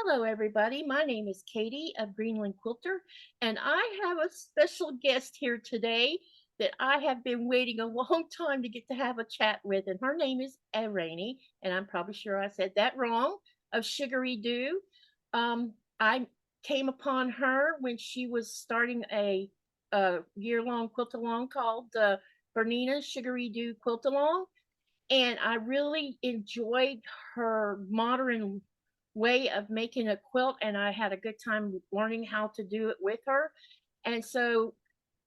Hello, everybody. My name is Katy of Greenland Quilter, and I have a special guest here today that I have been waiting a long time to get to have a chat with, and her name is Rainey, and I'm probably sure I said that wrong, of Sugaridoo. I came upon her when she was starting a year-long quilt-along called Bernina's Sugaridoo Quilt-Along, and I really enjoyed her modern way of making a quilt, and I had a good time learning how to do it with her. And so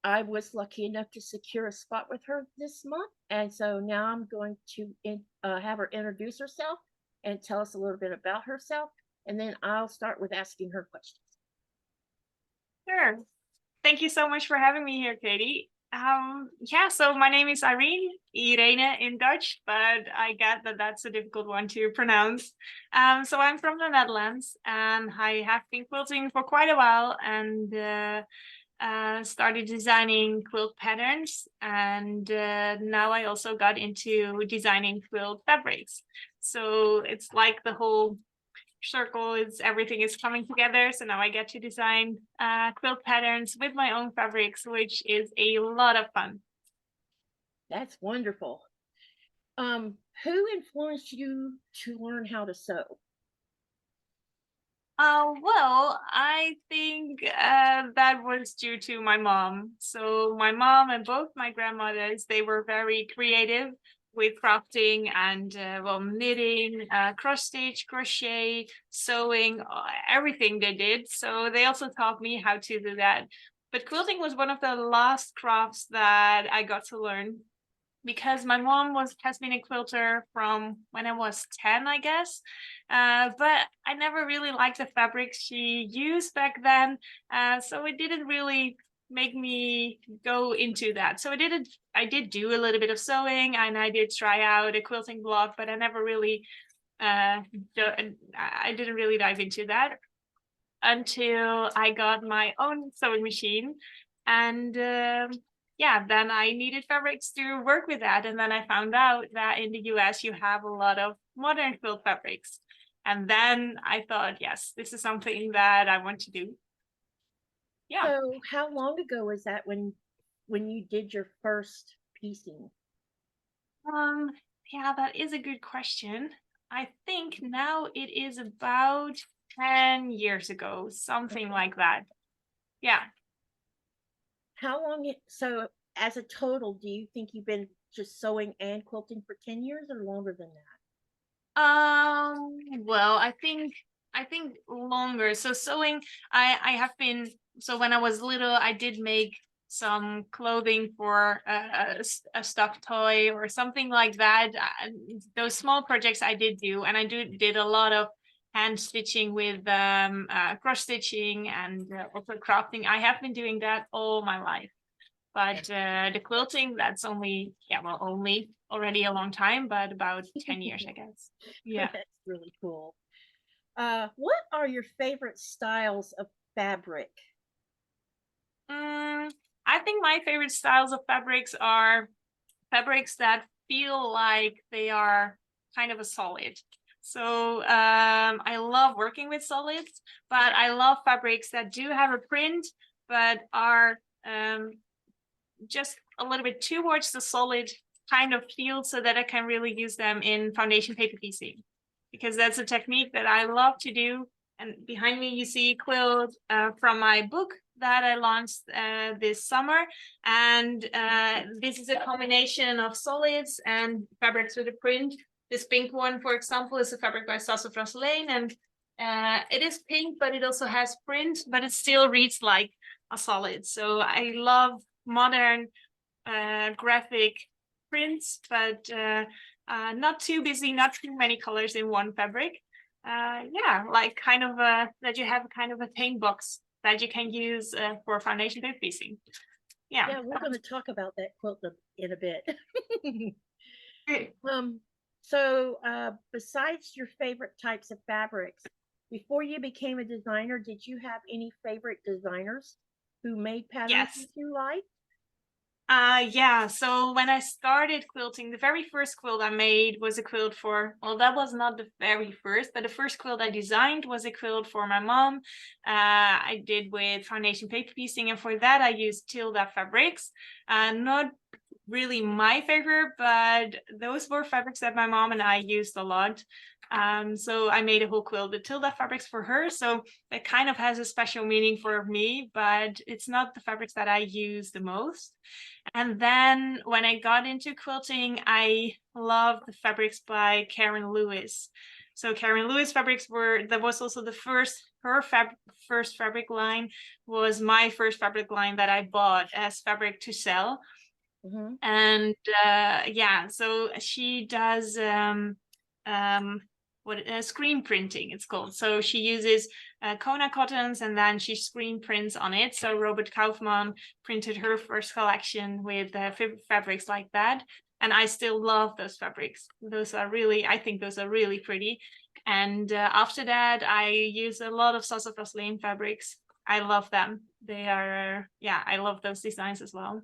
I was lucky enough to secure a spot with her this month. And so now I'm going to have her introduce herself and tell us a little bit about herself. And then I'll start with asking her questions. Sure. Thank you so much for having me here, Katy. Yeah, so my name is Irene in Dutch, but I get that that's a difficult one to pronounce. So I'm from the Netherlands, and I have been quilting for quite a while, and started designing quilt patterns, and now I also got into designing quilt fabrics. So it's like the whole circle is everything is coming together. So now I get to design quilt patterns with my own fabrics, which is a lot of fun. That's wonderful. Who influenced you to learn how to sew? Well, I think that was due to my mom. So my mom and both my grandmothers, they were very creative with crafting and well, knitting, cross stitch, crochet, sewing, everything they did. So they also taught me how to do that. But quilting was one of the last crafts that I got to learn because my mom has been a quilter from when I was 10, I guess. But I never really liked the fabrics she used back then. So it didn't really make me go into that. So I did do a little bit of sewing, and I did try out a quilting blog, but I never really I didn't really dive into that until I got my own sewing machine. And yeah, then I needed fabrics to work with that. And then I found out that in the US, you have a lot of modern quilt fabrics. And then I thought, yes, this is something that I want to do. Yeah. So how long ago was that when you did your first piecing? Um, yeah, that is a good question. I think now it is about 10 years ago, something like that. Yeah. How long so as a total, do you think you've been just sewing and quilting for 10 years or longer than that? Well, I think longer. So sewing, I have been, so when I was little, I did make some clothing for a stuffed toy or something like that. Those small projects I did do, and I did a lot of hand stitching with cross stitching and also crafting. I have been doing that all my life. But the quilting, that's only, yeah, well, only already a long time, but about 10 years, I guess. Yeah. That's really cool. What are your favorite styles of fabric? I think my favorite styles of fabrics are fabrics that feel like they are kind of a solid. So I love working with solids, but I love fabrics that do have a print, but are just a little bit towards the solid kind of feel so that I can really use them in foundation paper piecing, because that's a technique that I love to do. And behind me, you see quilt from my book that I launched this summer. And this is a combination of solids and fabrics with a print. This pink one, for example, is a fabric by Sassafras Lane, and it is pink, but it also has print, but it still reads like a solid. So I love modern graphic prints, but not too busy, not too many colors in one fabric. Yeah, like kind of that you have kind of a paint box that you can use for foundation paper piecing. Yeah. Yeah, we're going to talk about that quilt in a bit. um, besides your favorite types of fabrics, before you became a designer, did you have any favorite designers who made patterns Yes. that you liked? Yeah, so when I started quilting, the very first quilt I made was a quilt for, well, that was not the very first, but the first quilt I designed was a quilt for my mom. I did with foundation paper piecing, and for that I used Tilda fabrics. Not really my favorite, but those were fabrics that my mom and I used a lot. So I made a whole quilt with Tilda fabrics for her. So it kind of has a special meaning for me, but it's not the fabrics that I use the most. And then when I got into quilting, I loved the fabrics by Karen Lewis. So Karen Lewis fabrics that was also the first, first fabric line was my first fabric line that I bought as fabric to sell. Mm-hmm. And yeah, so she does screen printing, it's called. So she uses Kona cottons and then she screen prints on it. So Robert Kaufman printed her first collection with fabrics like that, and I still love those fabrics. Those are really, I think those are really pretty. And after that I use a lot of Sasa Vaseline fabrics. I love them. They are yeah, I love those designs as well.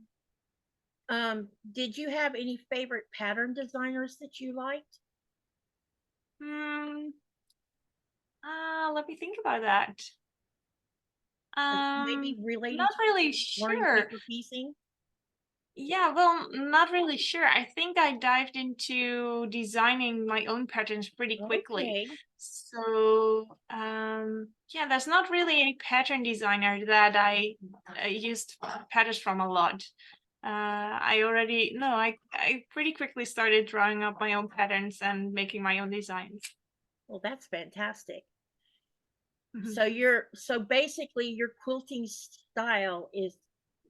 Did you have any favorite pattern designers that you liked? Hmm. Let me think about that. Maybe relating Not to really learning sure. paper piecing? Yeah, well, not really sure. I think I dived into designing my own patterns pretty quickly. Okay. So, yeah, there's not really any pattern designer that I used patterns from a lot. I pretty quickly started drawing up my own patterns and making my own designs. Well, that's fantastic. Mhm. So basically your quilting style is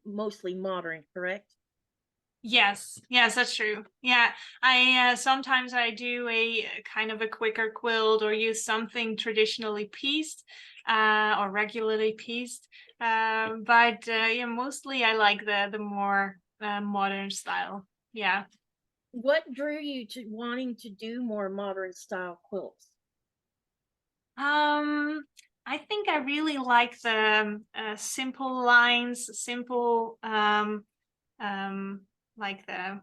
mostly modern, correct? Yes, yes, that's true. Yeah, I sometimes I do a kind of a quicker quilt or use something traditionally pieced or regularly pieced. But yeah, mostly I like the more modern style. Yeah. What drew you to wanting to do more modern style quilts? Um, I think I really like the simple lines, simple like the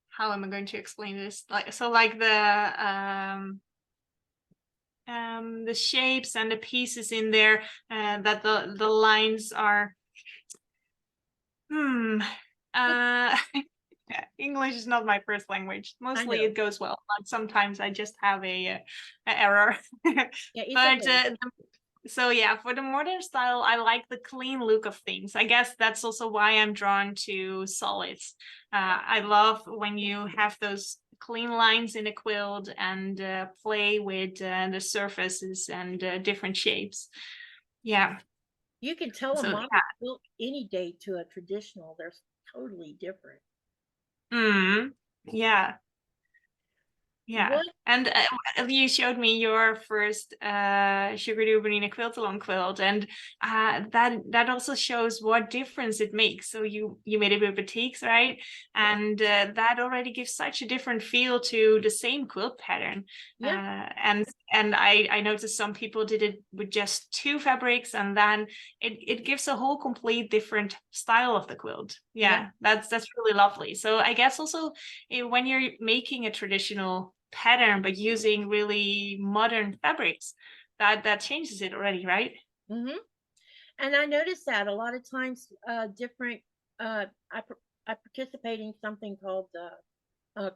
how am I going to explain this? Like so like the shapes and the pieces in there that the lines are uh English is not my first language. I Mostly know. it goes well, but sometimes I just have a error. Yeah, it's But okay. so yeah, for the modern style, I like the clean look of things. I guess that's also why I'm drawn to solids. I love when you have those clean lines in a quilt and play with the surfaces and different shapes. Yeah. You can tell a So modern quilt any day to a traditional. They're totally different. yeah. Mm, yeah. Yeah, What and you showed me your first Sugaridoo Bonina quilt along quilt, and that also shows what difference it makes. So you made it with batiks, right? Yeah, And that already gives such a different feel to the same quilt pattern. yeah, And I noticed some people did it with just two fabrics, and then it gives a whole complete different style of the quilt. yeah. Yeah, that's really lovely. So I guess also when you're making a traditional pattern but using really modern fabrics, that changes it already, right? Hmm. And I noticed that a lot of times, different. I I participate in something called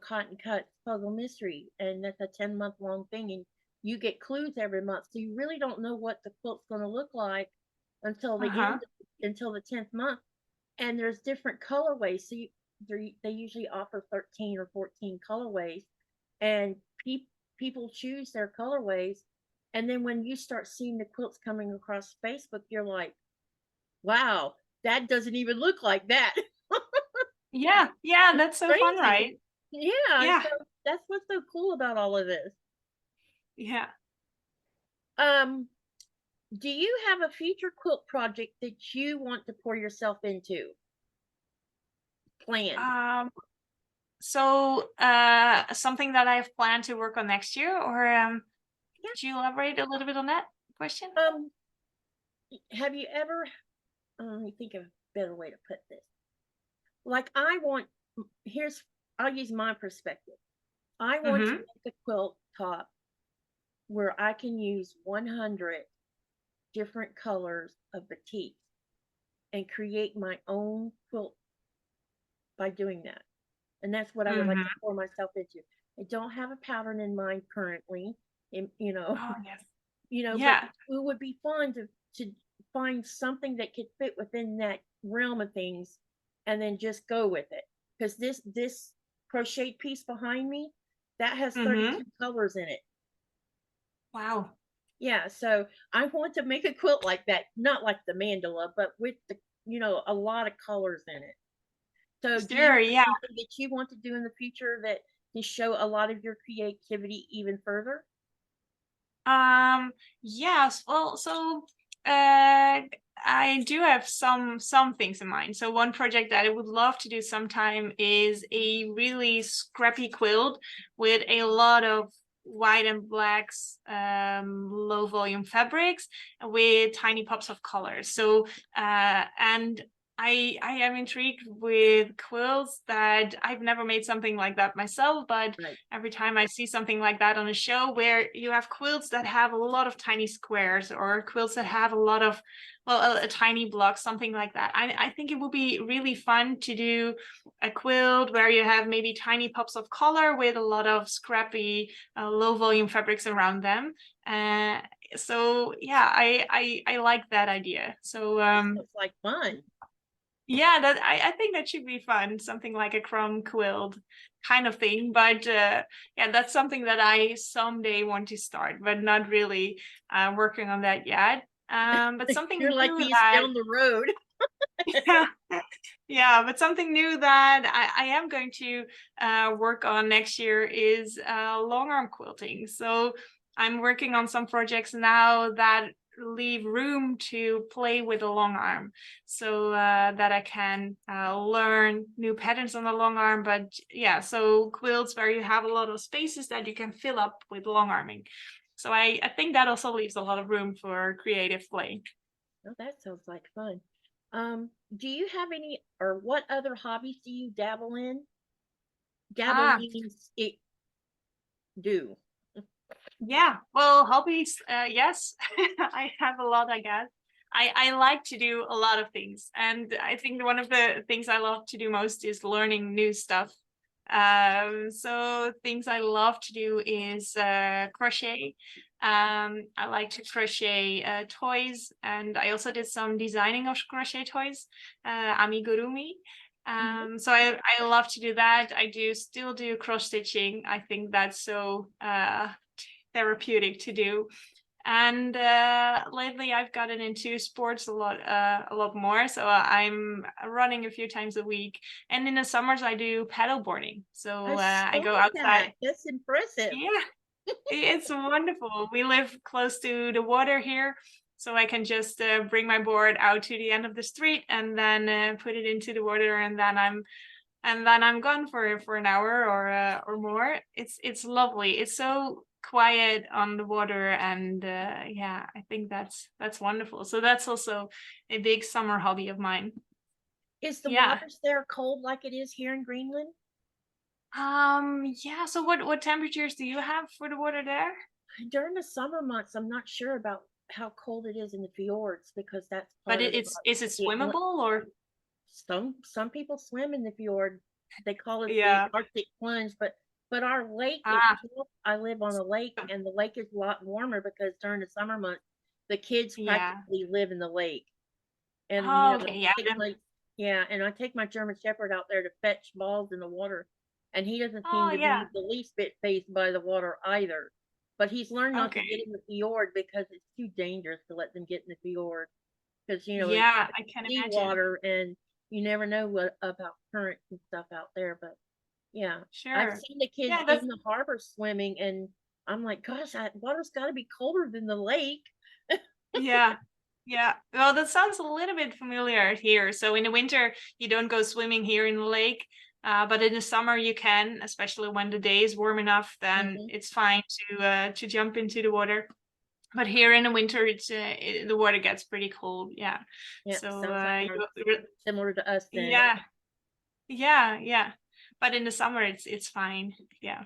Cotton Cut Puzzle Mystery, and that's a 10-month long thing, and you get clues every month, so you really don't know what the quilt's going to look like until the Uh-huh. end, until the 10th month. And there's different colorways, so they usually offer 13 or 14 colorways, and people choose their colorways, and then when you start seeing the quilts coming across Facebook, you're like, wow, that doesn't even look like that. Yeah, yeah, that's so fun, Crazy. right? Yeah, Yeah, so that's what's so cool about all of this. yeah. Um, do you have a future quilt project that you want to pour yourself into? Planned? um so something that I have planned to work on next year, or could you elaborate a little bit on that question? Yeah. Have you ever? Let me think of a better way to put this. like I want, I'll use my perspective. I want to Mm-hmm. make a quilt top where I can use 100 different colors of batik and create my own quilt by doing that. And that's what I would like to Mm-hmm. pour myself into. I don't have a pattern in mind currently, and Oh yes. but Yeah. it would be fun to find something that could fit within that realm of things, and then just go with it. Because this crocheted piece behind me, that has Mm-hmm. 32 colors in it. Wow. Yeah, so I want to make a quilt like that, not like the mandala, but with the a lot of colors in it. So do you Sure. have Yeah. something that you want to do in the future that to show a lot of your creativity even further? Yes. Well, so uh, I do have some things in mind. So one project that I would love to do sometime is a really scrappy quilt with a lot of white and blacks, low volume fabrics with tiny pops of colors. So and I am intrigued with quilts that I've never made something like that myself, but Right. every time I see something like that on a show where you have quilts that have a lot of tiny squares or quilts that have a lot of, well, a tiny block, something like that. I think it would be really fun to do a quilt where you have maybe tiny pops of color with a lot of scrappy, low volume fabrics around them. Uh, so yeah, I like that idea. So That sounds like fun. yeah, that I think that should be fun, something like a crumb quilt kind of thing. But yeah, that's something that I someday want to start, but not really working on that yet. But something You're like new these that down the road. yeah, yeah, but something new that I am going to work on next year is long arm quilting. So I'm working on some projects now that leave room to play with the long arm, so that I can learn new patterns on the long arm. But yeah, so quilts where you have a lot of spaces that you can fill up with long arming. So I think that also leaves a lot of room for creative play. Oh, that sounds like fun. Do you have any, or what other hobbies do you dabble in? Dabble Ah, means it do. yeah, well, hobbies, yes, I have a lot, I guess. I like to do a lot of things, and I think one of the things I love to do most is learning new stuff. So things I love to do is crochet. I like to crochet toys, and I also did some designing of crochet toys, amigurumi. Mhm. So I love to do that. I do still do cross stitching. I think that's so therapeutic to do. And lately I've gotten into sports a lot more. So I'm running a few times a week, and in the summers I do paddle boarding. I So I saw go outside. that. That's impressive. Yeah, it's wonderful. We live close to the water here, so I can just bring my board out to the end of the street and then put it into the water, and then I'm gone for an hour or more. It's lovely. It's so quiet on the water, and yeah, I think that's wonderful. So that's also a big summer hobby of mine. Is the Yeah. waters there cold like it is here in Greenland? Yeah, so what temperatures do you have for the water there? During the summer months, I'm not sure about how cold it is in the fjords because that's But part of it's is it the swimmable or some people swim in the fjord. They call it the yeah. Arctic plunge, but our lake Ah, itself, I live on a lake, and the lake is a lot warmer because during the summer months, the kids yeah. practically live in the lake. And Oh, okay, yeah. take my yeah, and I take my German Shepherd out there to fetch balls in the water, and he doesn't seem Oh, to yeah. be the least bit phased by the water either. But he's learned not to get Okay. in the fjord because it's too dangerous to let them get in the fjord because it's Yeah, I can imagine. seawater and you never know what about currents and stuff out there. But yeah, I've Sure. seen the kids Yeah, that's in the harbor swimming, and I'm like, gosh, that water's got to be colder than the lake. yeah. Yeah. Well, that sounds a little bit familiar here. So in the winter, you don't go swimming here in the lake, but in the summer you can, especially when the day is warm enough, then Hmm. it's fine to jump into the water. But here in the winter, the water gets pretty cold. Yeah. Yeah, So sounds like you similar to us then. yeah. Yeah. But in the summer, it's fine. Yeah.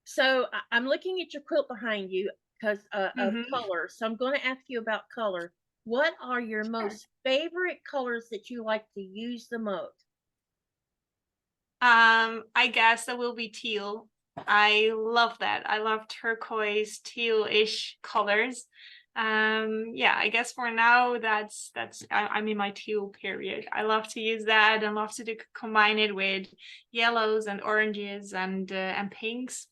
So I'm looking at your quilt behind you because of Hmm. color. So I'm going to ask you about color. What are your Sure. most favorite colors that you like to use the most? I guess that will be teal. I love that. I love turquoise, teal-ish colors. Yeah, I guess for now I'm in my teal period. I love to use that and love to combine it with yellows and oranges and pinks.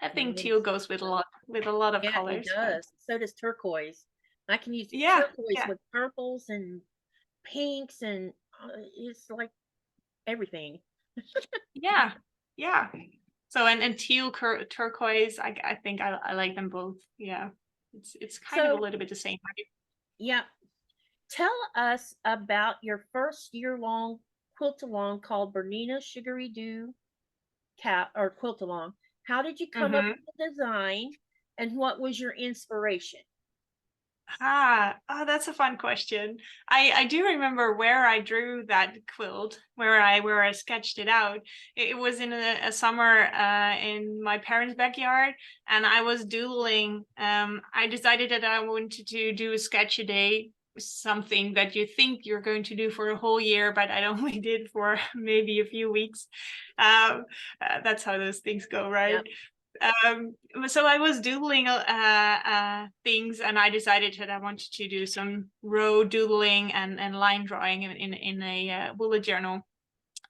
I think teal Nice. goes with a lot of Yeah, it colors. But does. So does turquoise. I can use yeah, turquoise yeah, with purples and pinks, and it's like everything. yeah, yeah. So and teal turquoise, I think I like them both. Yeah. It's kind of a So, little bit the same, right? yeah, tell us about your first year-long quilt-along called Bernina Sugaridoo Cat or Quilt-along. How did you come up Mm-hmm. with the design, and what was your inspiration? Oh, that's a fun question. I do remember where I drew that quilt, where I sketched it out. It was in a summer in my parents' backyard, and I was doodling. I decided that I wanted to do a sketch a day, something that you think you're going to do for a whole year, but I only did for maybe a few weeks. Um, that's how those things go, right? Yep. So I was doodling things, and I decided that I wanted to do some row doodling and line drawing in a bullet journal.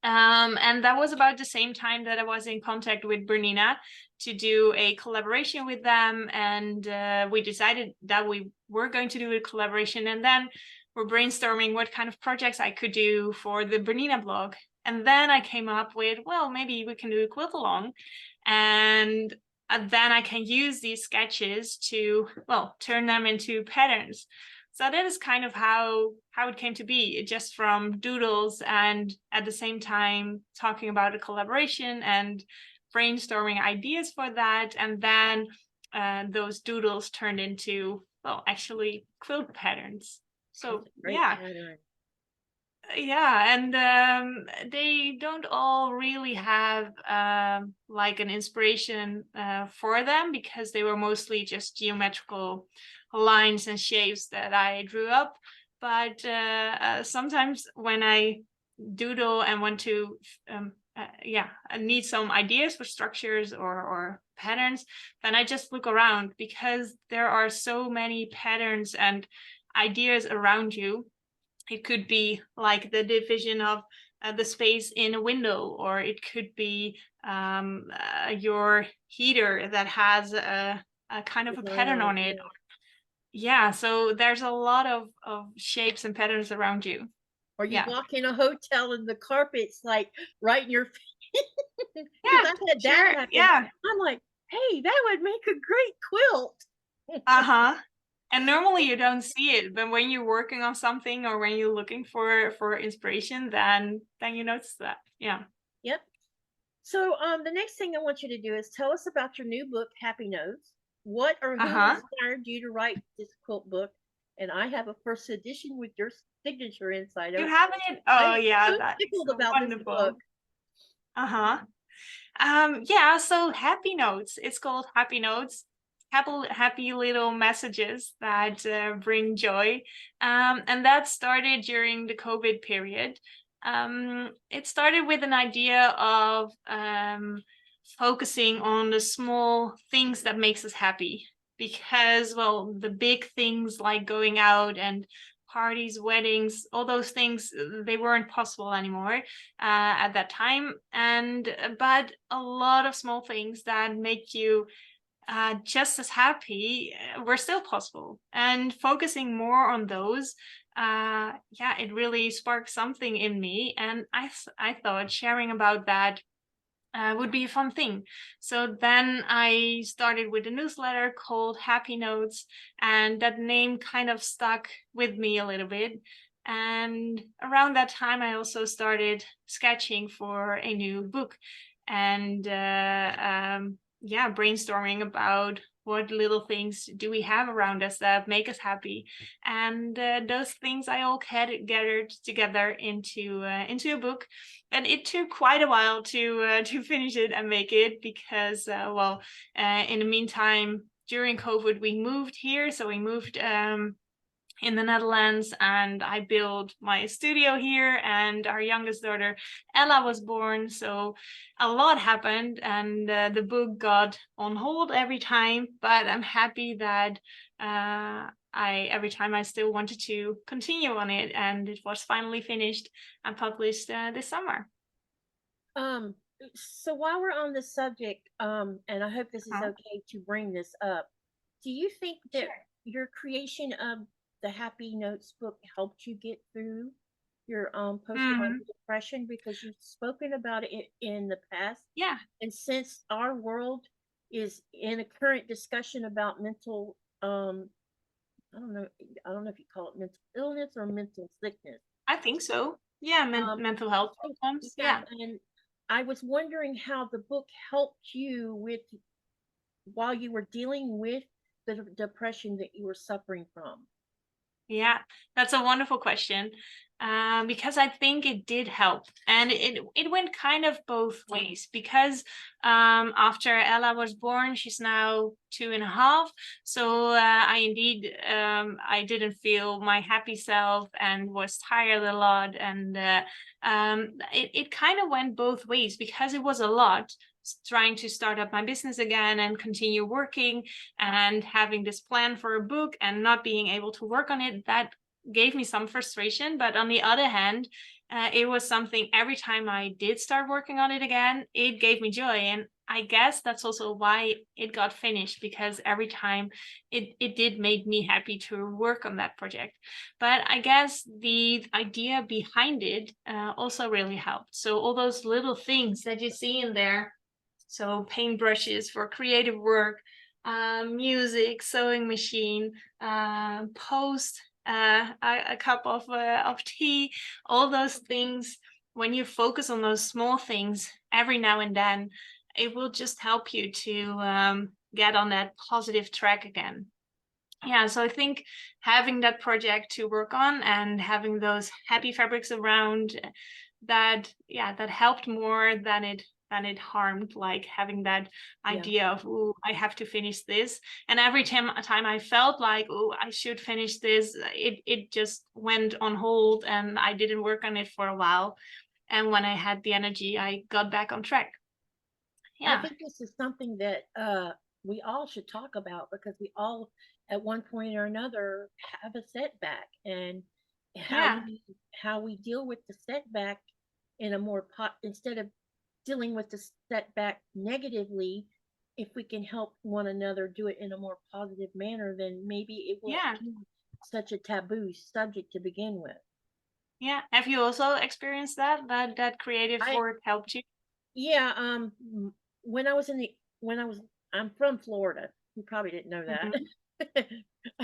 And that was about the same time that I was in contact with Bernina to do a collaboration with them, and we decided that we were going to do a collaboration, and then we're brainstorming what kind of projects I could do for the Bernina blog. And then I came up with, well, maybe we can do a quilt along, and then I can use these sketches to, well, turn them into patterns. So that is kind of how it came to be, just from doodles and at the same time talking about a collaboration and brainstorming ideas for that. And then those doodles turned into, well, actually quilt patterns. That's So a great yeah, pattern. yeah, and they don't all really have like an inspiration for them, because they were mostly just geometrical lines and shapes that I drew up. But sometimes when I doodle and want to yeah, I need some ideas for structures or patterns, then I just look around, because there are so many patterns and ideas around you. It could be like the division of the space in a window, or it could be your heater that has a kind of a Design pattern on it. on it. Yeah. Yeah, so there's a lot of shapes and patterns around you. Or you Yeah, walk in a hotel and the carpet's like right in your face. Because yeah, I've had that sure, happen. yeah, I'm like, hey, that would make a great quilt. uh-huh. And normally you don't see it, but when you're working on something or when you're looking for inspiration, then you notice that. Yeah. Yep. So the next thing I want you to do is tell us about your new book, Happy Notes. What or who Uh-huh. inspired you to write this quilt book? And I have a first edition with your signature inside of You it. have it? I Oh am yeah, so that's tickled so about this book. wonderful. Uh-huh. Yeah, so happy notes. It's called happy notes. Happy little messages that bring joy. And that started during the COVID period. It started with an idea of focusing on the small things that makes us happy. Because, well, the big things like going out and parties, weddings, all those things, they weren't possible anymore at that time. And but a lot of small things that make you just as happy were still possible. And focusing more on those, yeah, it really sparked something in me. And I thought sharing about that would be a fun thing. So then I started with a newsletter called Happy Notes, and that name kind of stuck with me a little bit. And around that time, I also started sketching for a new book, and yeah, brainstorming about what little things do we have around us that make us happy, and those things I all gathered together into a book. And it took quite a while to finish it and make it, because in the meantime, during COVID, we moved here. So we moved in the Netherlands, and I built my studio here, and our youngest daughter Ella was born. So a lot happened, and the book got on hold every time, but I'm happy that every time I still wanted to continue on it, and it was finally finished and published this summer. So while we're on the subject, and I hope this is okay to bring this up, do you think that your creation of the Happy Notes book helped you get through your postpartum depression? Because you've spoken about it in the past. Yeah. And since our world is in a current discussion about mental, I don't know if you call it mental illness or mental sickness. I think so. Yeah, mental health sometimes. Yeah. And I was wondering how the book helped you with while you were dealing with the depression that you were suffering from. Yeah, that's a wonderful question, because I think it did help, and it went kind of both ways. Because after Ella was born, she's now 2.5. So I didn't feel my happy self and was tired a lot, and it kind of went both ways, because it was a lot trying to start up my business again and continue working, and having this plan for a book and not being able to work on it. That gave me some frustration. But on the other hand, it was something, every time I did start working on it again, it gave me joy. And I guess that's also why it got finished, because every time it did make me happy to work on that project. But I guess the idea behind it also really helped. So all those little things that you see in there, so paintbrushes for creative work, music, sewing machine, post, a cup of tea, all those things. When you focus on those small things every now and then, it will just help you to get on that positive track again. Yeah, so I think having that project to work on and having those happy fabrics around, that helped more than it harmed, like having that idea of, oh, I have to finish this. And every time I felt like, oh, I should finish this, it just went on hold, and I didn't work on it for a while. And when I had the energy, I got back on track. Yeah. I think this is something that we all should talk about, because we all at one point or another have a setback, and how we deal with the setback in a more instead of dealing with the setback negatively, if we can help one another do it in a more positive manner, then maybe it won't be such a taboo subject to begin with. Yeah. Have you also experienced that creative work helped you? Yeah. When I'm from Florida. You probably didn't know that.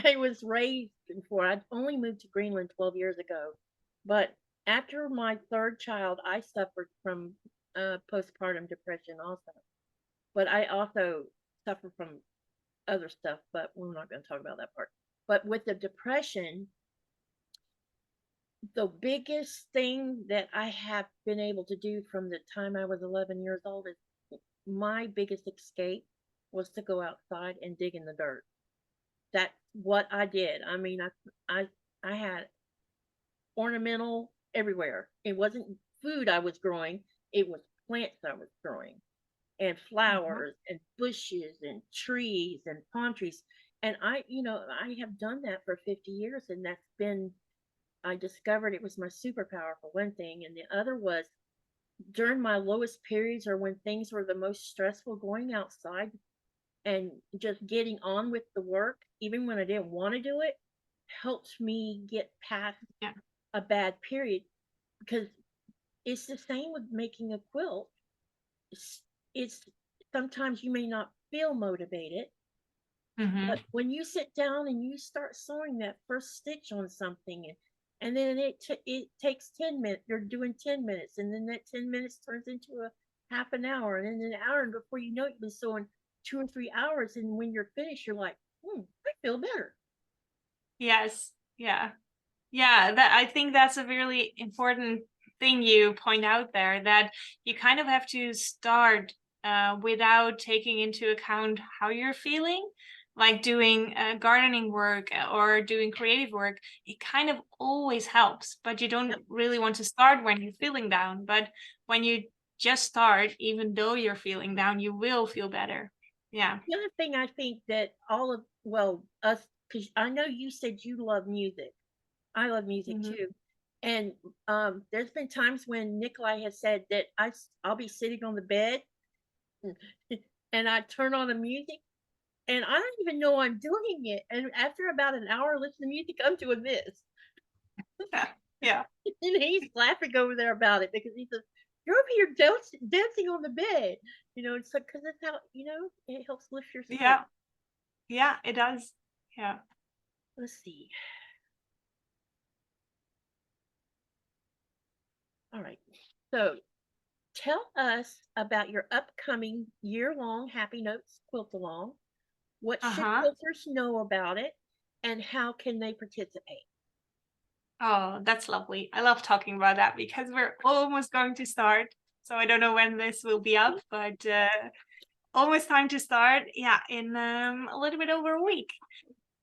I was raised before. I only moved to Greenland 12 years ago. But after my third child, I suffered from postpartum depression also. But I also suffer from other stuff, but we're not going to talk about that part. But with the depression, the biggest thing that I have been able to do from the time I was 11 years old is my biggest escape was to go outside and dig in the dirt. That's what I did. I mean, I had ornamental everywhere. It wasn't food I was growing, it was plants I was growing, and flowers and bushes and trees and palm trees. And I have done that for 50 years, and that's been, I discovered it was my superpower for one thing, and the other was during my lowest periods, or when things were the most stressful, going outside and just getting on with the work, even when I didn't want to do it, helped me get past a bad period. Because it's the same with making a quilt. It's sometimes you may not feel motivated, but when you sit down and you start sewing that first stitch on something, and then it takes 10 minutes, you're doing 10 minutes, and then that 10 minutes turns into a half an hour, and then an hour, and before you know it, you've been sewing 2 or 3 hours, and when you're finished, you're like, I feel better. Yes. Yeah. Yeah, that I think that's a really important thing you point out there, that you kind of have to start without taking into account how you're feeling. Like doing gardening work or doing creative work, it kind of always helps, but you don't Yep. really want to start when you're feeling down. But when you just start, even though you're feeling down, you will feel better. Yeah. The other thing I think that us, because I know you said you love music. I love music Hmm. too. And there's been times when Nikolai has said that I'll be sitting on the bed and I turn on the music and I don't even know I'm doing it. And after about an hour listening to music, I'm doing this. Yeah. And he's laughing over there about it because he says, "You're over here dancing on the bed." It's like, because that's how, it helps lift your spirit. Yeah. Yeah, it does. Yeah. Let's see. All right. So tell us about your upcoming year-long Happy Notes quilt along. What should Uh-huh. quilters know about it, and how can they participate? Oh, that's lovely. I love talking about that because we're almost going to start. So I don't know when this will be up, but almost time to start. Yeah, in a little bit over a week.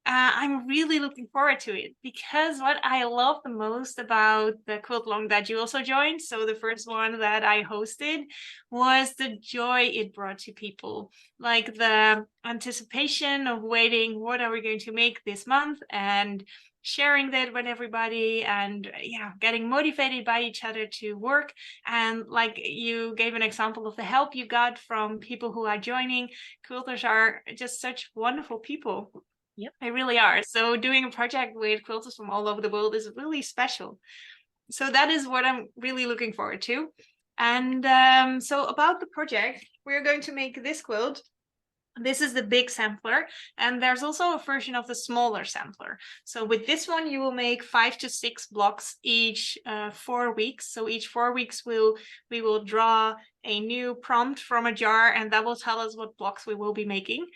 I'm really looking forward to it because what I love the most about the quilt along that you also joined, so the first one that I hosted, was the joy it brought to people. Like the anticipation of waiting, what are we going to make this month, and sharing that with everybody, and yeah, getting motivated by each other to work. And like you gave an example of the help you got from people who are joining. Quilters are just such wonderful people. Yep. They really are. So doing a project with quilters from all over the world is really special. So that is what I'm really looking forward to. And so about the project, we're going to make this quilt. This is the big sampler, and there's also a version of the smaller sampler. So with this one, you will make 5 to 6 blocks each 4 weeks. So each 4 weeks, we will draw a new prompt from a jar, and that will tell us what blocks we will be making.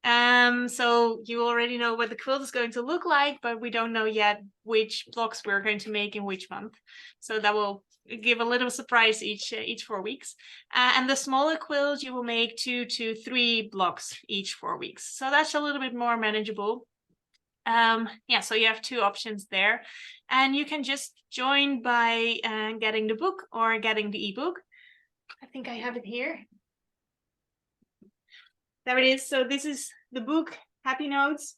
So you already know what the quilt is going to look like, but we don't know yet which blocks we're going to make in which month. So that will give a little surprise each 4 weeks. And the smaller quilt, you will make 2 to 3 blocks each 4 weeks. So that's a little bit more manageable. Yeah, so you have 2 options there, and you can just join by getting the book or getting the ebook. I think I have it here. There it is. So this is the book, Happy Notes.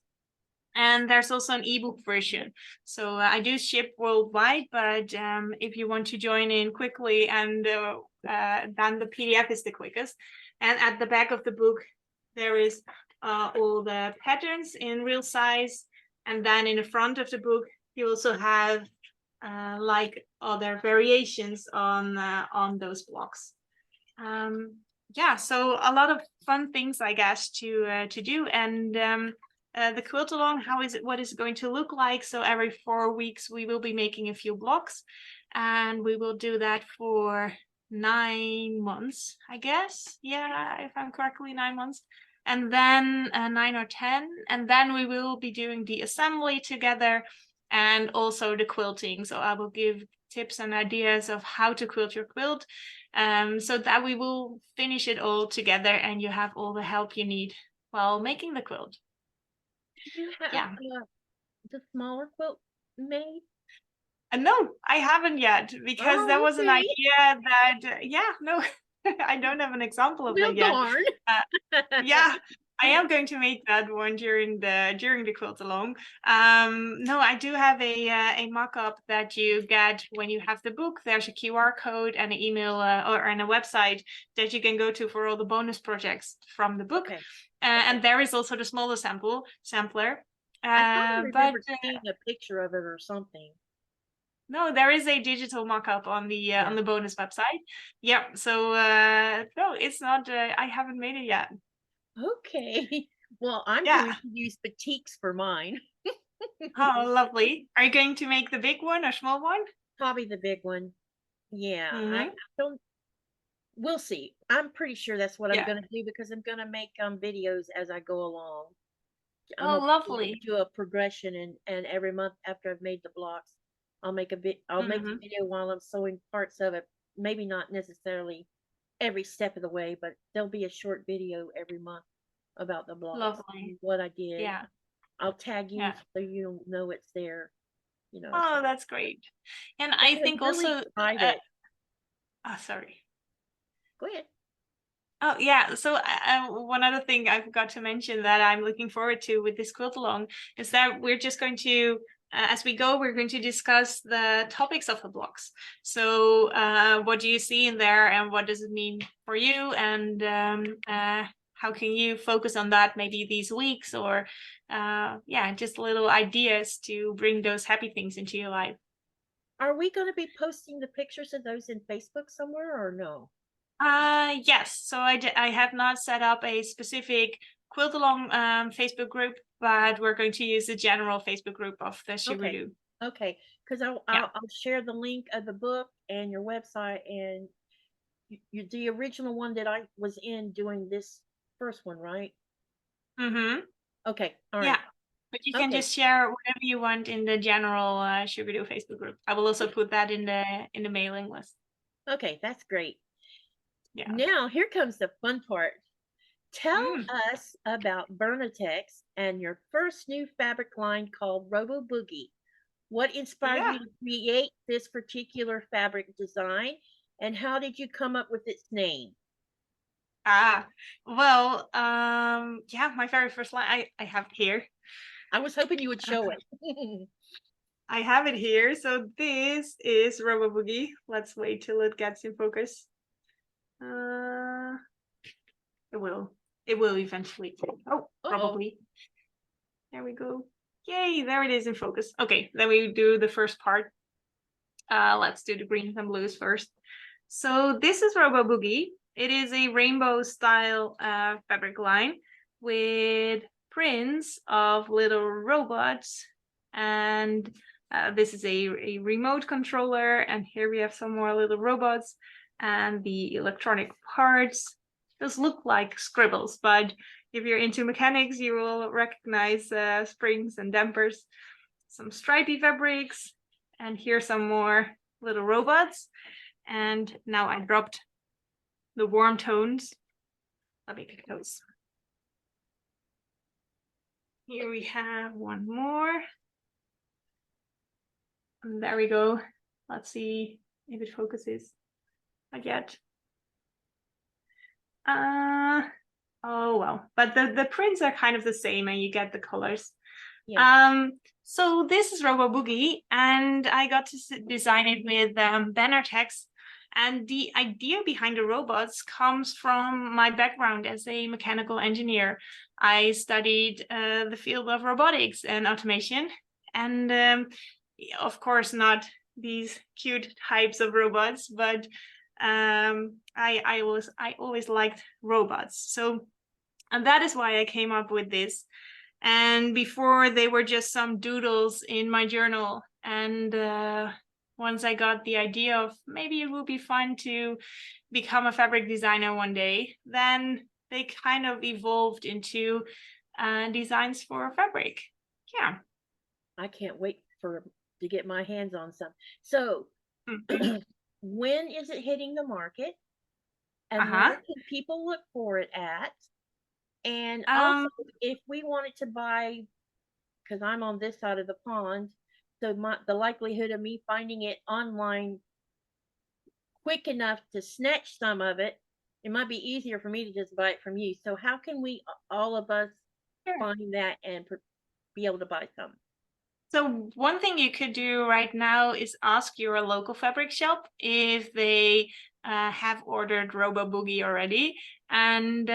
And there's also an ebook version. So I do ship worldwide, but if you want to join in quickly, and then the PDF is the quickest. And at the back of the book, there is all the patterns in real size. And then in the front of the book, you also have like other variations on those blocks. Yeah, so a lot of fun things, I guess, to do. And the quilt along, what is it going to look like? So every 4 weeks we will be making a few blocks, and we will do that for 9 months, I guess. Yeah, if I'm correctly, 9 months. And then 9 or 10, and then we will be doing the assembly together and also the quilting. So I will give tips and ideas of how to quilt your quilt, so that we will finish it all together and you have all the help you need while making the quilt. Did you have Yeah. the smaller quilt made? And no, I haven't yet, because there Oh, was an okay. idea that, yeah, no, I don't have an example of Well, that yet. darn. Yeah, I am going to make that one during the quilt along. No, I do have a mock-up that you get when you have the book. There's a QR code and an email and a website that you can go to for all the bonus projects from the book. Okay. And there is also the smaller sampler. I thought I But remembered seeing a picture of it or something. no, there is a digital mock-up on Yeah. the bonus website. Yeah, so no, it's not. I haven't made it yet. Okay. Well, I'm Yeah. going to use batiks for mine. Oh, lovely. Are you going to make the big one or small one? Probably the big one. Yeah. I Mm-hmm. don't. we'll see. I'm pretty sure that's what I'm Yeah. gonna do because I'm gonna make videos as I go along. I'm Oh, gonna lovely. do a progression, and every month after I've made the blocks, I'll make a Hmm. video while I'm sewing parts of it. Maybe not necessarily every step of the way, but there'll be a short video every month about the blocks Lovely. and what I did. Yeah. I'll tag you Yeah. so you know it's there, so Oh, that's great. And and I I'm think really also, excited. oh, sorry. Go ahead. Oh yeah, so one other thing I forgot to mention that I'm looking forward to with this quilt along is that we're just going to, as we go, we're going to discuss the topics of the blocks. So what do you see in there, and what does it mean for you, and how can you focus on that maybe these weeks, or yeah, just little ideas to bring those happy things into your life. Are we going to be posting the pictures of those in Facebook somewhere or no? Yes. So I have not set up a specific quilt along Facebook group, but we're going to use the general Facebook group of the Okay. Sugaridoo. Okay. Because Yeah. I'll share the link of the book and your website, and you the original one that I was in doing this first one, right? Mm-hmm. Okay. All Yeah. right. But you can Okay. just share whatever you want in the general Sugaridoo Facebook group. I will also Yeah. put that in the mailing list. Okay. That's great. Yeah. Now here comes the fun part. Tell Mm. us about Bernatex's and your first new fabric line called Robo Boogie. What inspired Yeah. you to create this particular fabric design, and how did you come up with its name? Ah. Well, yeah, my very first line I have here. I was hoping you would show it. I have it here. So this is Robo Boogie. Let's wait till it gets in focus. Uh, it will. It will eventually. Oh, Uh-oh. probably. There we go. Yay, there it is in focus. Okay, then we do the first part. Let's do the greens and blues first. So this is Robo Boogie. It is a rainbow style fabric line with prints of little robots. And this is a remote controller. And here we have some more little robots and the electronic parts. Those look like scribbles, but if you're into mechanics, you will recognize springs and dampers, some stripy fabrics, and here's some more little robots. And now I dropped the warm tones. Let me pick those. Here we have one more. And there we go. Let's see if it focuses. Not yet. Oh well, but the prints are kind of the same and you get the colors. Yeah. So this is Robo Boogie, and I got to design it with Bendtsensvej. And the idea behind the robots comes from my background as a mechanical engineer. I studied the field of robotics and automation, and of course not these cute types of robots, but I always liked robots. So, and that is why I came up with this. And before, they were just some doodles in my journal. And once I got the idea of maybe it would be fun to become a fabric designer one day, then they kind of evolved into designs for fabric. Yeah. I can't wait to get my hands on some. So, Mhm. when is it hitting the market, and Uh-huh. where can people look for it at? And also, Um, if we wanted to buy, because I'm on this side of the pond, so the likelihood of me finding it online quick enough to snatch some of it, it might be easier for me to just buy it from you. So how can we all of us sure. find that and be able to buy some? So one thing you could do right now is ask your local fabric shop if they have ordered Robo Boogie already, and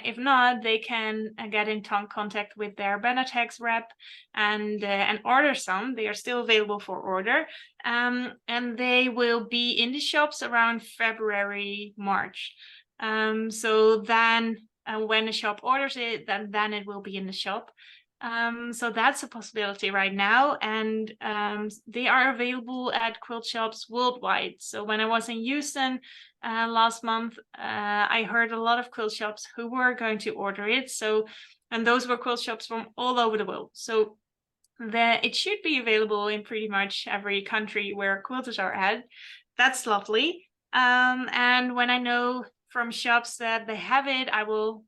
if not, they can get in contact with their Benatex rep and order some. They are still available for order, and they will be in the shops around February, March. So then when the shop orders it, then it will be in the shop. So that's a possibility right now, and they are available at quilt shops worldwide. So when I was in Houston last month, I heard a lot of quilt shops who were going to order it. So, and those were quilt shops from all over the world. So it should be available in pretty much every country where quilters are at. That's lovely. And when I know from shops that they have it, I will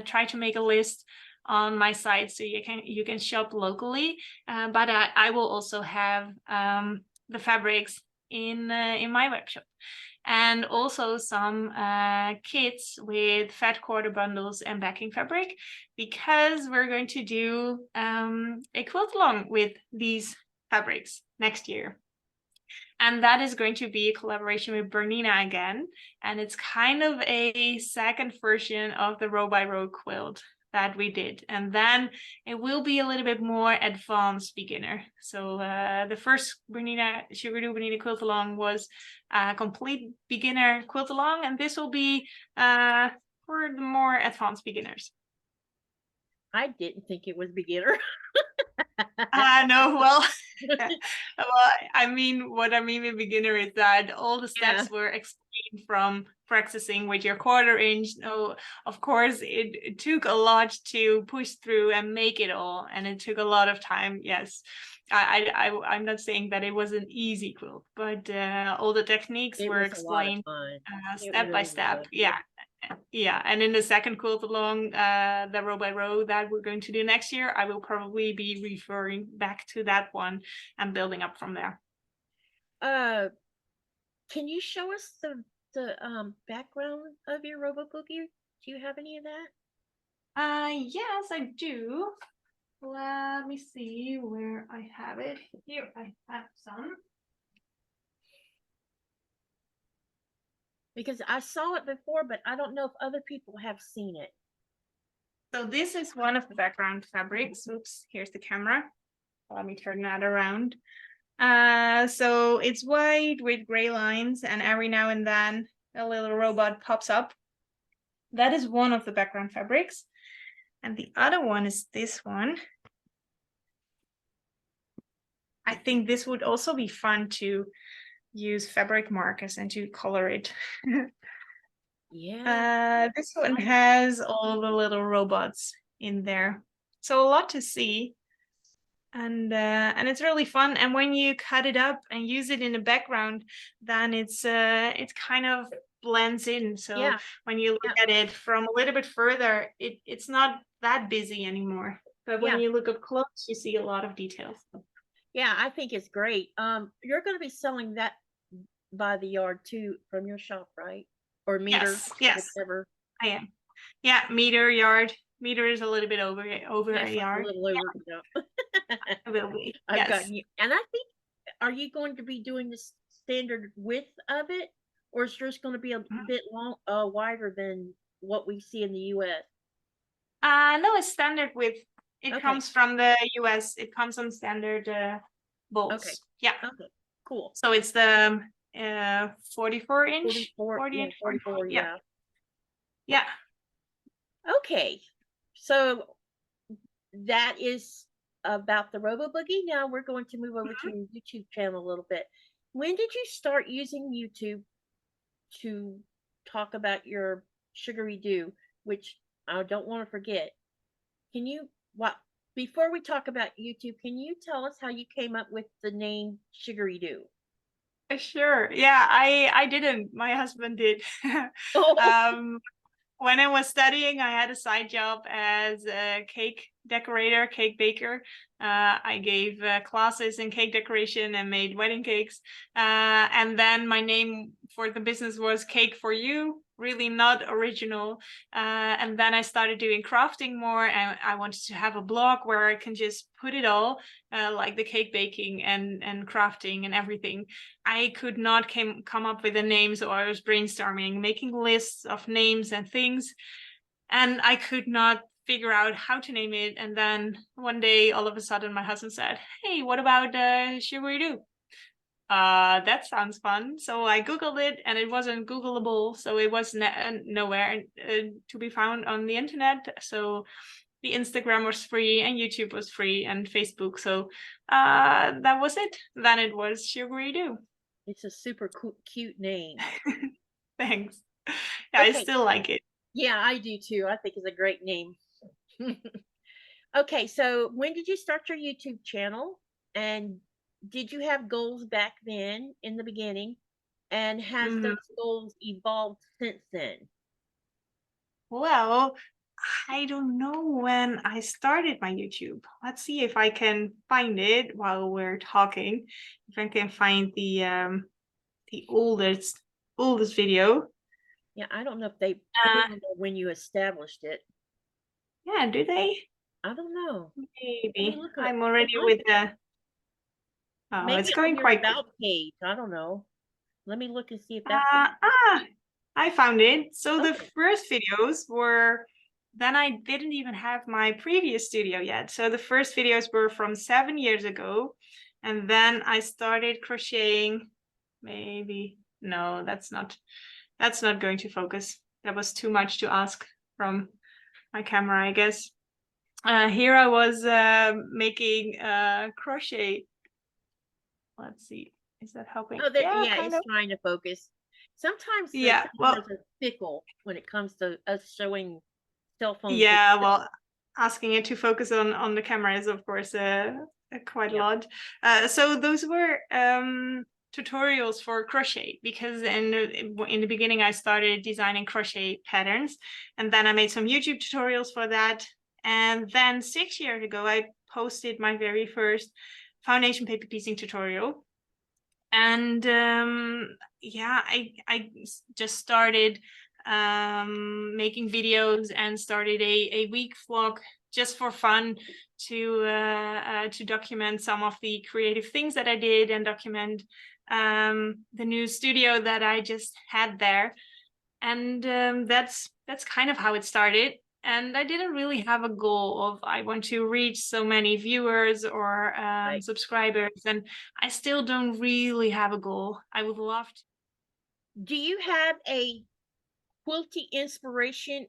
try to make a list on my site so you can shop locally. But I will also have the fabrics in my webshop. And also some kits with fat quarter bundles and backing fabric, because we're going to do a quilt along with these fabrics next year. And that is going to be a collaboration with Bernina again. And it's kind of a second version of the row by row quilt that we did. And then it will be a little bit more advanced beginner. So the first Sugaridoo Bernina quilt along was a complete beginner quilt along. And this will be for the more advanced beginners. I didn't think it was beginner. No, well, well, I mean, what I mean with beginner is that all the steps were explained from practicing with your 1/4 inch. No, of course, it took a lot to push through and make it all, and it took a lot of time. Yes, I'm not saying that it was an easy quilt, but all the techniques were explained step by step. Yeah. Yeah, and in the second quilt along, the row by row that we're going to do next year, I will probably be referring back to that one and building up from there. Can you show us the background of your Robo Boogie? Do you have any of that? Yes, I do. Let me see where I have it. Here I have some. Because I saw it before, but I don't know if other people have seen it. So this is one of the background fabrics. Oops, here's the camera. Let me turn that around. So it's white with gray lines, and every now and then a little robot pops up. That is one of the background fabrics. And the other one is this one. I think this would also be fun to use fabric markers and to color it. Yeah. This one has all the little robots in there, so a lot to see, and it's really fun. And when you cut it up and use it in the background, then it's kind of blends in. So when you look at it from a little bit further, it's not that busy anymore. But when you look up close, you see a lot of details. Yeah, I think it's great. You're going to be selling that by the yard too from your shop, right? Or meter? Yes, whatever. I am. Yeah, meter, yard. Meter is a little bit over a yard. A little over. It will be. I've got you. And I think, are you going to be doing the standard width of it, or is yours going to be a bit wider than what we see in the U.S.? No, it's standard width. It comes from the US. It comes on standard bolts. Okay. Yeah. Okay. Cool. So it's the 44 inch. 44. Yeah. Yeah. Okay. So that is about the Robo Boogie. Now we're going to move over to your YouTube channel a little bit. When did you start using YouTube to talk about your Sugaridoo, which I don't want to forget? Can you before we talk about YouTube, can you tell us how you came up with the name Sugaridoo? Sure. Yeah, I didn't. My husband did. When I was studying, I had a side job as a cake decorator, cake baker. I gave classes in cake decoration and made wedding cakes. And then my name for the business was Cake for You, really not original. And then I started doing crafting more, and I wanted to have a blog where I can just put it all, like the cake baking and crafting and everything. I could not come up with a name, so I was brainstorming, making lists of names and things, and I could not figure out how to name it. And then one day, all of a sudden, my husband said, "Hey, what about Sugaridoo?" That sounds fun. So I Googled it, and it wasn't Googleable, so it was nowhere to be found on the internet. So the Instagram was free and YouTube was free and Facebook. So that was it. Then it was Sugaridoo. It's a super cute name. Thanks. Yeah, I Okay. still like it. Yeah, I do too. I think it's a great name. Okay, so when did you start your YouTube channel? And did you have goals back then in the beginning? And has Mhm. those goals evolved since then? Well, I don't know when I started my YouTube. Let's see if I can find it while we're talking. If I can find the oldest video. Yeah, I don't know if they put Uh, on there when you established it. yeah, do they? I don't know. Let me Maybe. look at I'm it. already Might with the. Oh, maybe it's on going your quite good. about page. I don't know. Let me look and see if that's Uh, ah, I found it. So the okay. first videos were. Then I didn't even have my previous studio yet. So the first videos were from 7 years ago. And then I started crocheting. Maybe. No, that's not going to focus. That was too much to ask from my camera, I guess. Here I was making crochet. Let's see. Is that helping? Oh, there. Yeah, Yeah, kind it's of. trying to focus. Sometimes the Yeah. Well, cameras are fickle when it comes to us showing cell phone video. yeah. Well, asking it to focus on the camera is of course quite a Yeah. lot. So those were tutorials for crochet because in the beginning I started designing crochet patterns, and then I made some YouTube tutorials for that. And then 6 years ago, I posted my very first foundation paper piecing tutorial. And yeah, I just started making videos and started a week vlog just for fun to document some of the creative things that I did and document the new studio that I just had there. And that's kind of how it started. And I didn't really have a goal of I want to reach so many viewers or Right. subscribers, and I still don't really have a goal. I would love to. Do you have a quilty inspiration,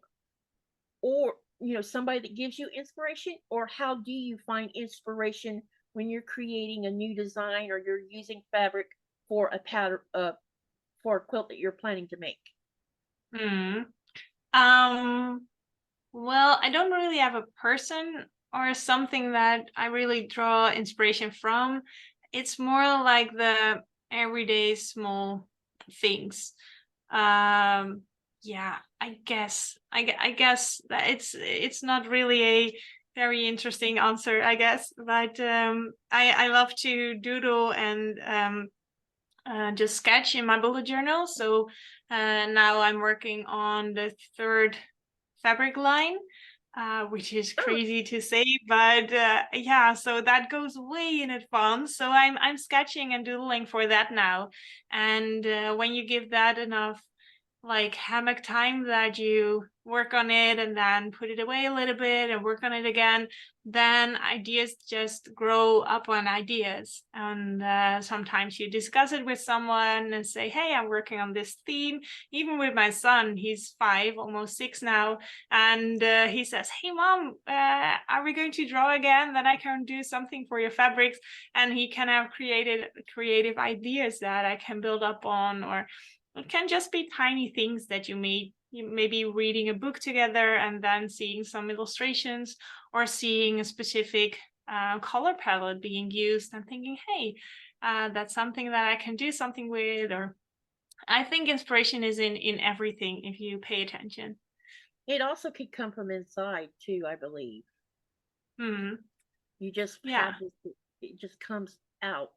or somebody that gives you inspiration, or how do you find inspiration when you're creating a new design or you're using fabric for a pattern for a quilt that you're planning to make? Hmm. Um, well, I don't really have a person or something that I really draw inspiration from. It's more like the everyday small things. Yeah, I guess that it's not really a very interesting answer, I guess, but I love to doodle and just sketch in my bullet journal. So now I'm working on the third fabric line, which is Oh, crazy to say, but yeah, so that goes way in advance. So I'm sketching and doodling for that now. And when you give that enough like hammock time that you work on it and then put it away a little bit and work on it again, then ideas just grow up on ideas. And sometimes you discuss it with someone and say, hey, I'm working on this theme. Even with my son, he's 5, almost 6 now, and he says, hey mom, are we going to draw again? Then I can do something for your fabrics. And he can have creative ideas that I can build up on, or it can just be tiny things that you may be reading a book together and then seeing some illustrations or seeing a specific color palette being used and thinking, hey, that's something that I can do something with. Or I think inspiration is in everything if you pay attention. it also could come from inside too, I believe. Hmm. You just Yeah. have this, it just comes out.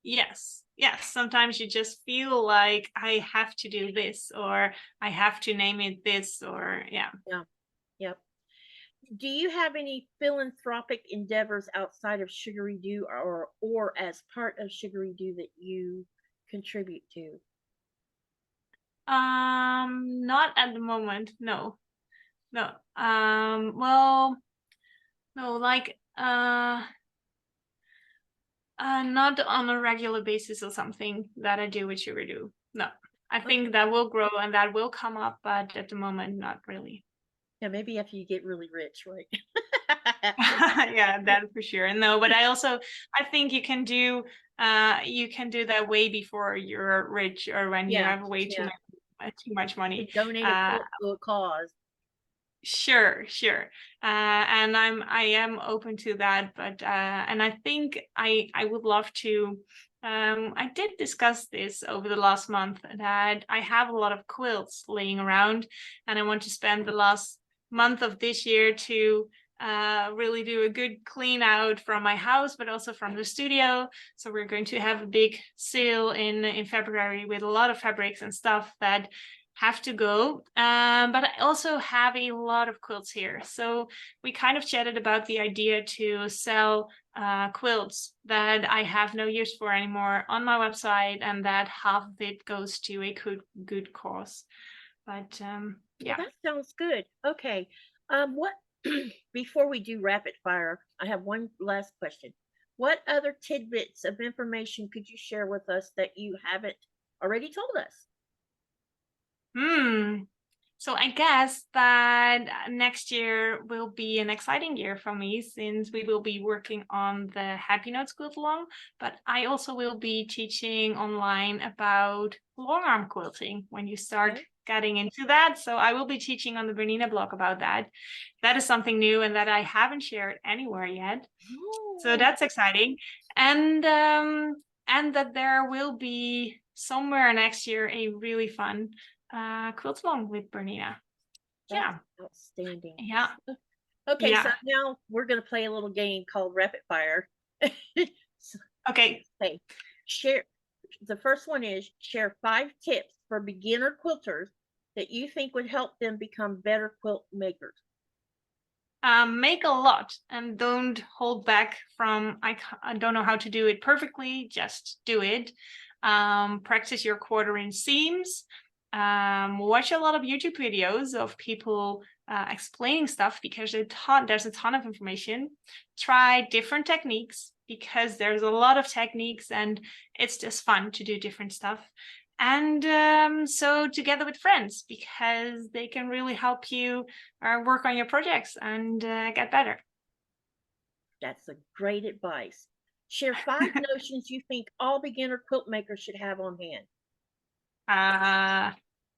Yes. Yes. Sometimes you just feel like I have to do this, or I have to name it this, or yeah. Yeah. Yep. Do you have any philanthropic endeavors outside of Sugaridoo, or as part of Sugaridoo that you contribute to? Not at the moment. No. No. Well, no, like not on a regular basis or something that I do with Sugaridoo. No. I Okay. think that will grow and that will come up, but at the moment not really. Yeah, maybe after you get really rich, right? Yeah, that for sure. No, but I think you can do that way before you're rich or when you Yeah, have way yeah. too much To money. donate a Uh quilt to a cause. Sure, sure. And I am open to that, but and I think I would love to. I did discuss this over the last month that I have a lot of quilts laying around, and I want to spend the last month of this year to really do a good clean out from my house, but also from the studio. So we're going to have a big sale in February with a lot of fabrics and stuff that have to go. But I also have a lot of quilts here. So we kind of chatted about the idea to sell quilts that I have no use for anymore on my website, and that half of it goes to a good cause. But Well, yeah. that sounds good. Okay. What before we do rapid fire, I have one last question. What other tidbits of information could you share with us that you haven't already told us? So I guess that next year will be an exciting year for me since we will be working on the Happy Notes quilt along, but I also will be teaching online about long arm quilting when you start Okay. getting into that. So I will be teaching on the Bernina blog about that. That is something new and that I haven't shared anywhere yet. So Oh, that's exciting. And that there will be somewhere next year a really fun quilt along with Bernina. that's Yeah, outstanding. yeah, Okay, so yeah. now we're going to play a little game called rapid fire. So, Okay. okay, share. The first one is share 5 tips for beginner quilters that you think would help them become better quilt makers. Make a lot and don't hold back from I don't know how to do it perfectly, just do it. Practice your quarter inch seams. Watch a lot of YouTube videos of people explaining stuff because there's a ton of information. Try different techniques because there's a lot of techniques and it's just fun to do different stuff. And so together with friends because they can really help you work on your projects and get better. That's a great advice. Share 5 notions you think all beginner quilt makers should have on hand.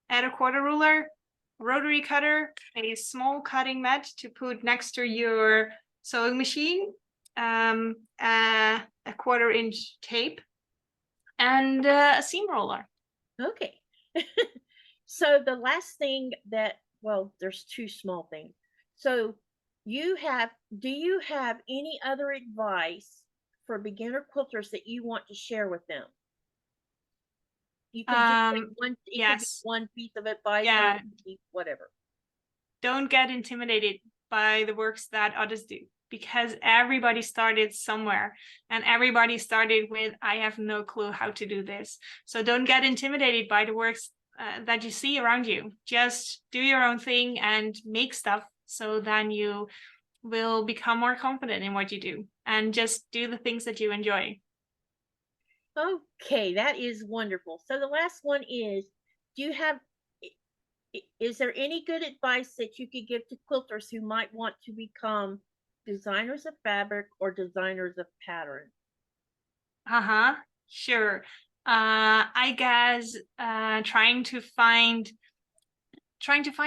Add a quarter ruler, rotary cutter, a small cutting mat to put next to your sewing machine, a quarter inch tape, and a seam roller. Okay. So the last thing that, well, there's 2 small things. So do you have any other advice for beginner quilters that you want to share with them? You could just like one, it could be Yes, one piece of advice or yeah. whatever. Don't get intimidated by the works that others do because everybody started somewhere and everybody started with I have no clue how to do this. So don't get intimidated by the works that you see around you. Just do your own thing and make stuff, so then you will become more confident in what you do and just do the things that you enjoy. Okay, that is wonderful. So the last one is, do you have is there any good advice that you could give to quilters who might want to become designers of fabric or designers of pattern? Uh-huh, sure. I guess trying to find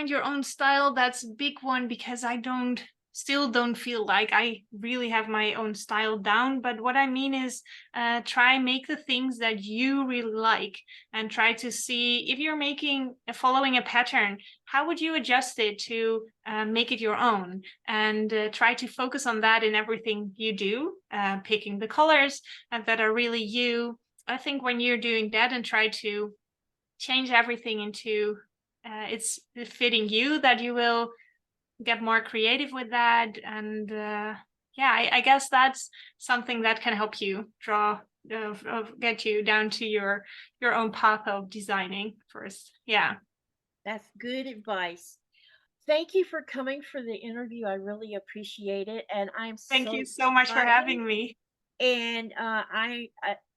your own style, that's a big one because I still don't feel like I really have my own style down. But what I mean is try make the things that you really like and try to see if you're following a pattern, how would you adjust it to make it your own, and try to focus on that in everything you do, picking the colors that are really you. I think when you're doing that and try to change everything into it's fitting you, that you will get more creative with that. And yeah, I guess that's something that can help you get you down to your own path of designing first. Yeah, That's good advice. Thank you for coming for the interview. I really appreciate it, and I'm thank so you so much for excited. having me. And I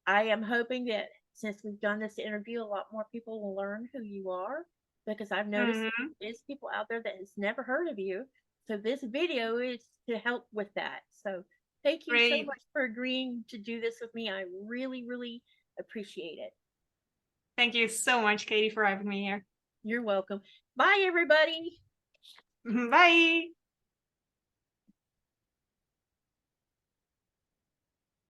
am hoping that since we've done this interview, a lot more people will learn who you are. because I've noticed there's people out there that has never heard of you. So this video is to help with that. So thank you so Great. much for agreeing to do this with me. I really, really appreciate it. Thank you so much, Katie, for having me here. You're welcome. Bye, everybody. Bye.